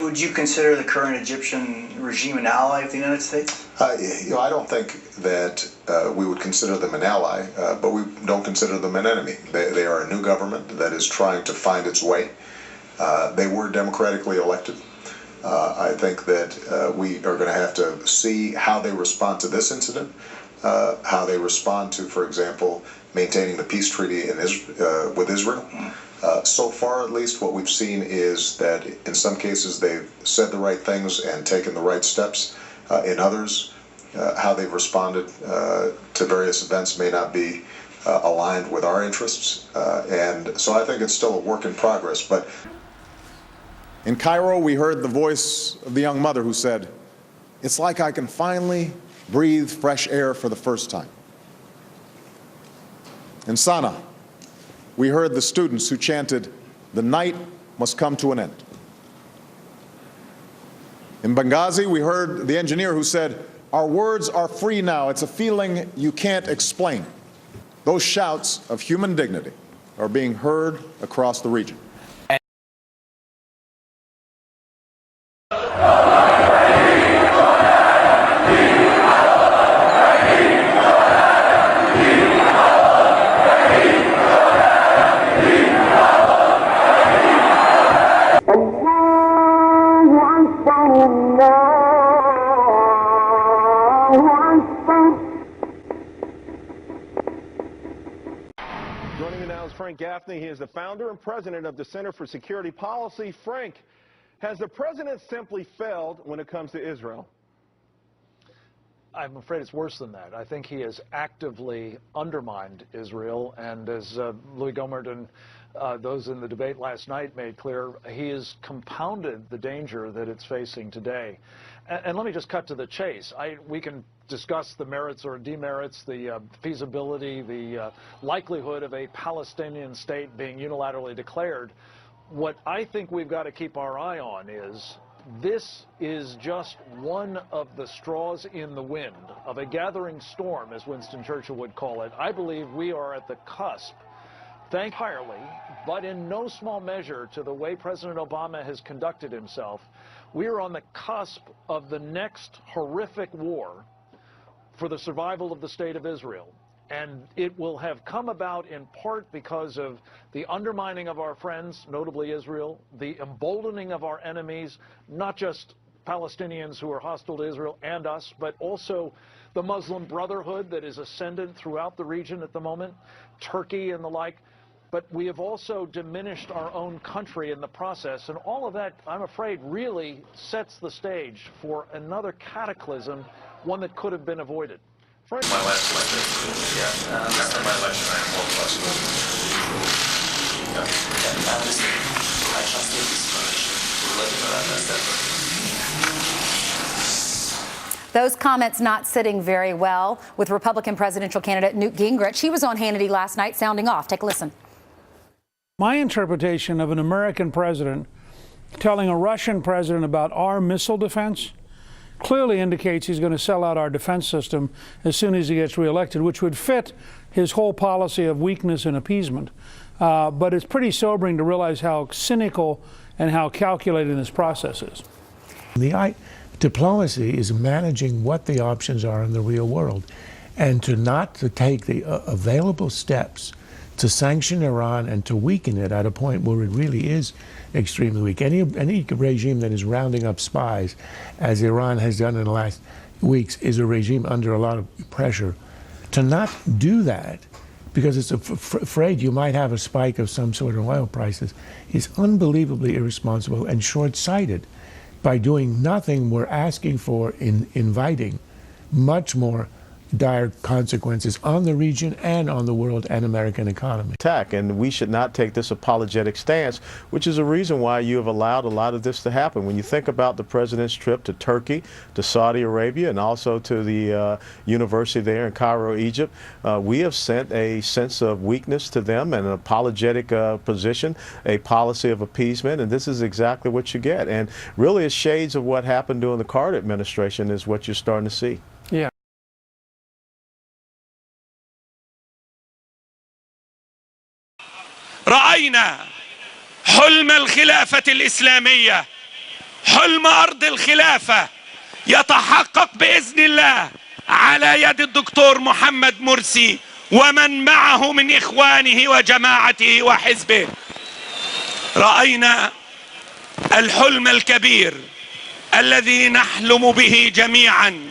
would you consider the current Egyptian regime an ally of the United States? I don't think that we would consider them an ally, but we don't consider them an enemy. They are a new government that is trying to find its way. They were democratically elected. I think that we are going to have to see how they respond to this incident, how they respond to, for example, maintaining the peace treaty with Israel. So far, at least, what we've seen is that in some cases they've said the right things and taken the right steps. In others, how they've responded to various events may not be aligned with our interests. And so I think it's still a work in progress. But in Cairo, we heard the voice of the young mother who said, "It's like I can finally breathe fresh air for the first time." In Sana'a, we heard the students who chanted, "The night must come to an end." In Benghazi, we heard the engineer who said, "Our words are free now. It's a feeling you can't explain." Those shouts of human dignity are being heard across the region. Joining me now is Frank Gaffney. He is the founder and president of the Center for Security Policy. Frank, has the president simply failed when it comes to Israel? I'm afraid it's worse than that. I think he has actively undermined Israel, and as Louis Gohmert and those in the debate last night made clear, he has compounded the danger that it's facing today. And let me just cut to the chase. We can discuss the merits or demerits, the feasibility, the likelihood of a Palestinian state being unilaterally declared. What I think we've got to keep our eye on is this is just one of the straws in the wind of a gathering storm, as Winston Churchill would call it. I believe we are at the cusp, thanks entirely, but in no small measure to the way President Obama has conducted himself, we are on the cusp of the next horrific war for the survival of the state of Israel. And it will have come about in part because of the undermining of our friends, notably Israel, the emboldening of our enemies, not just Palestinians who are hostile to Israel and us, but also the Muslim Brotherhood that is ascendant throughout the region at the moment, Turkey and the like. But we have also diminished our own country in the process. And all of that, I'm afraid, really sets the stage for another cataclysm, one that could have been avoided. Frank? My wife's elected, yeah. After my election, I am more flexible. Yeah. I trust in this coalition. We're looking at that. Those comments not sitting very well with Republican presidential candidate Newt Gingrich. He was on Hannity last night sounding off. Take a listen. My interpretation of an American president telling a Russian president about our missile defense clearly indicates he's going to sell out our defense system as soon as he gets reelected, which would fit his whole policy of weakness and appeasement. But it's pretty sobering to realize how cynical and how calculated this process is. Diplomacy is managing what the options are in the real world, and to take the available steps to sanction Iran and to weaken it at a point where it really is extremely weak. Any regime that is rounding up spies, as Iran has done in the last weeks, is a regime under a lot of pressure. To not do that, because it's afraid you might have a spike of some sort in oil prices, is unbelievably irresponsible and short-sighted. By doing nothing, we're asking for, inviting much more dire consequences on the region and on the world and American economy. And we should not take this apologetic stance, which is a reason why you have allowed a lot of this to happen. When you think about the president's trip to Turkey, to Saudi Arabia, and also to the university there in Cairo, Egypt, we have sent a sense of weakness to them and an apologetic position, a policy of appeasement, and this is exactly what you get. And really, it's shades of what happened during the Carter administration is what you're starting to see. Yeah. رأينا حلم الخلافة الإسلامية حلم أرض الخلافة يتحقق بإذن الله على يد الدكتور محمد مرسي ومن معه من إخوانه وجماعته وحزبه. رأينا الحلم الكبير الذي نحلم به جميعا،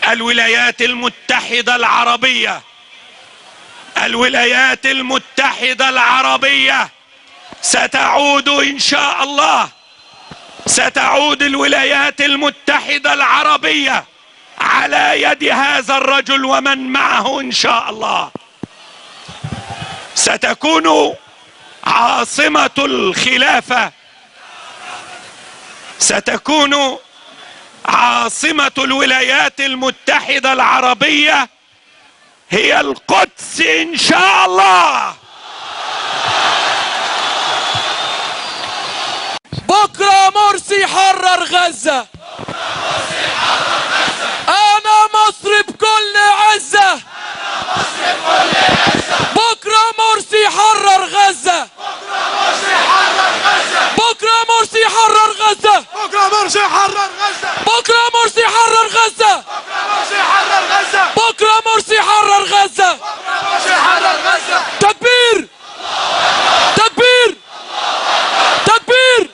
الولايات المتحدة العربية. الولايات المتحدة العربية ستعود إن شاء الله، ستعود الولايات المتحدة العربية على يد هذا الرجل ومن معه إن شاء الله. ستكون عاصمة الخلافة، ستكون عاصمة الولايات المتحدة العربية هي القدس إن شاء الله. بكرة مرسي حرر غزة. أنا مصري بكل عزة. بكرة مرسي حرر غزة. بكرة مرسي حرر غزة. بكرة مرسي حرر غزة. بكرة مرسي حرر غزة. بكرة مرسي حرر غزة. تكبير تكبير تكبير.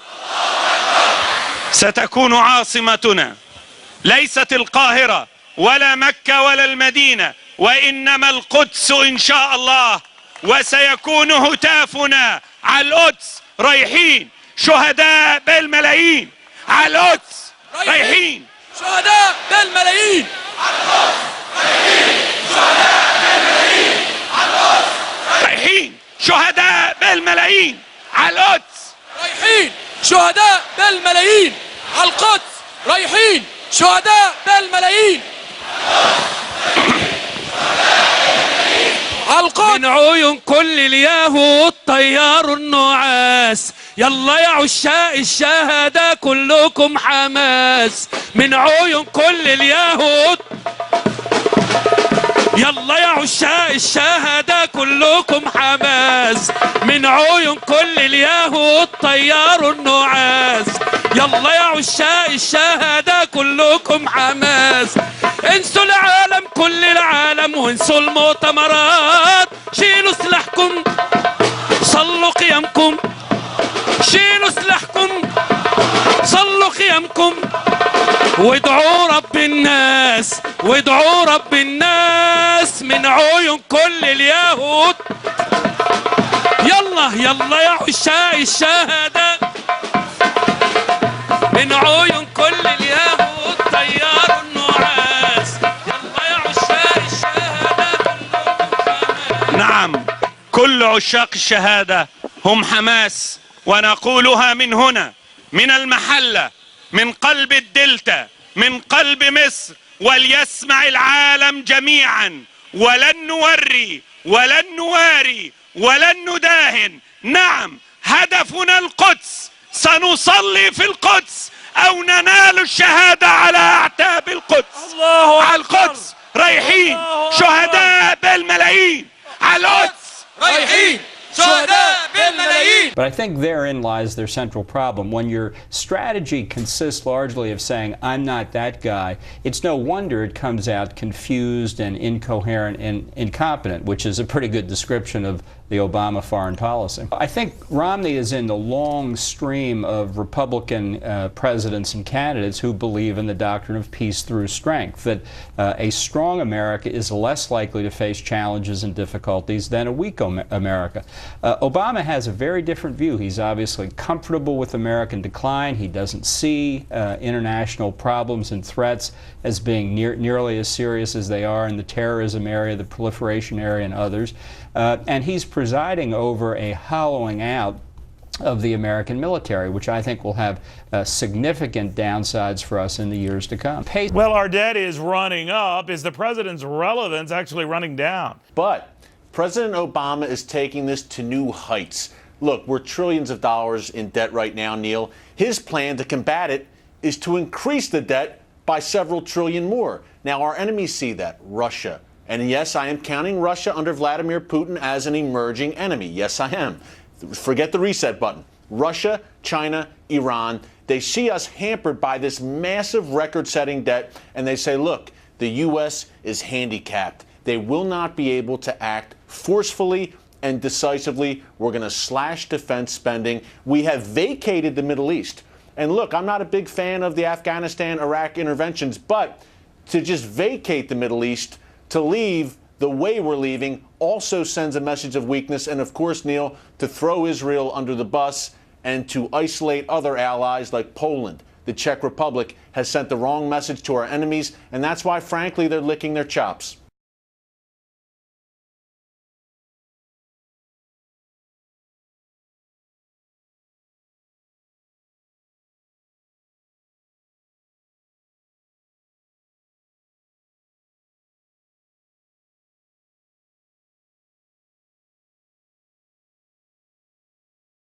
ستكون عاصمتنا ليست القاهرة ولا مكة ولا المدينة، وإنما القدس إن شاء الله. وسيكون هتافنا على القدس رايحين شهداء بالملايين. على القدس رايحين شهداء بالملايين. رايحين شهداء بالملايين على القدس. رايحين شهداء بالملايين على القدس. رايحين شهداء بالملايين على القدس. من عيون كل اليهود طيروا النعاس. يلا يا عشاق الشهداء كلكم حماس. من عيون كل اليهود، يلا يا عشاق الشهداء كلكم حماس. من عيون كل اليهود طيروا النعاس. يلا يا عشاق الشهداء كلكم حماس. انسوا العالم كل العالم وانسوا المؤتمرات. شيلوا سلاحكم صلوا قيامكم. شيلوا سلاحكم صلوا قيامكم. وادعوا رب الناس وادعوا رب الناس. من عيون كل اليهود، يلا يلا يا عشاق الشهداء. من عيون كل اليهود طيروا النعاس. يلا يا عشاق الشهداء. نعم، كل عشاق الشهادة هم حماس، ونقولها من هنا، من المحلة، من قلب الدلتا، من قلب مصر، وليسمع العالم جميعا. ولن نوري ولن نواري ولن نداهن. نعم، هدفنا القدس. سنصلي في القدس أو ننال الشهادة على أعتاب القدس. الله على القدس رايحين شهداء بالملايين. على القدس رايحين شهداء بالملايين. But I think therein lies their central problem. When your strategy consists largely of saying, I'm not that guy, it's no wonder it comes out confused and incoherent and incompetent, which is a pretty good description of the Obama foreign policy. I think Romney is in the long stream of Republican presidents and candidates who believe in the doctrine of peace through strength, that a strong America is less likely to face challenges and difficulties than a weak America. Obama has a very different view. He's obviously comfortable with American decline. He doesn't see international problems and threats as being nearly as serious as they are in the terrorism area, the proliferation area, and others. And he's presiding over a hollowing out of the American military, which I think will have significant downsides for us in the years to come. Well, our debt is running up. Is the president's relevance actually running down? But President Obama is taking this to new heights. Look, we're trillions of dollars in debt right now, Neil. His plan to combat it is to increase the debt by several trillion more. Now, our enemies see that, Russia. And yes, I am counting Russia under Vladimir Putin as an emerging enemy. Yes, I am. Forget the reset button. Russia, China, Iran, They see us hampered by this massive record-setting debt, and they say, look, the U.S. is handicapped. They will not be able to act forcefully and decisively. We're going to slash defense spending. We have vacated the Middle East. And look, I'm not a big fan of the Afghanistan-Iraq interventions, but to just vacate the Middle East, to leave the way we're leaving, also sends a message of weakness. And of course, Neil, to throw Israel under the bus and to isolate other allies like Poland, the Czech Republic, has sent the wrong message to our enemies. And that's why, frankly, they're licking their chops.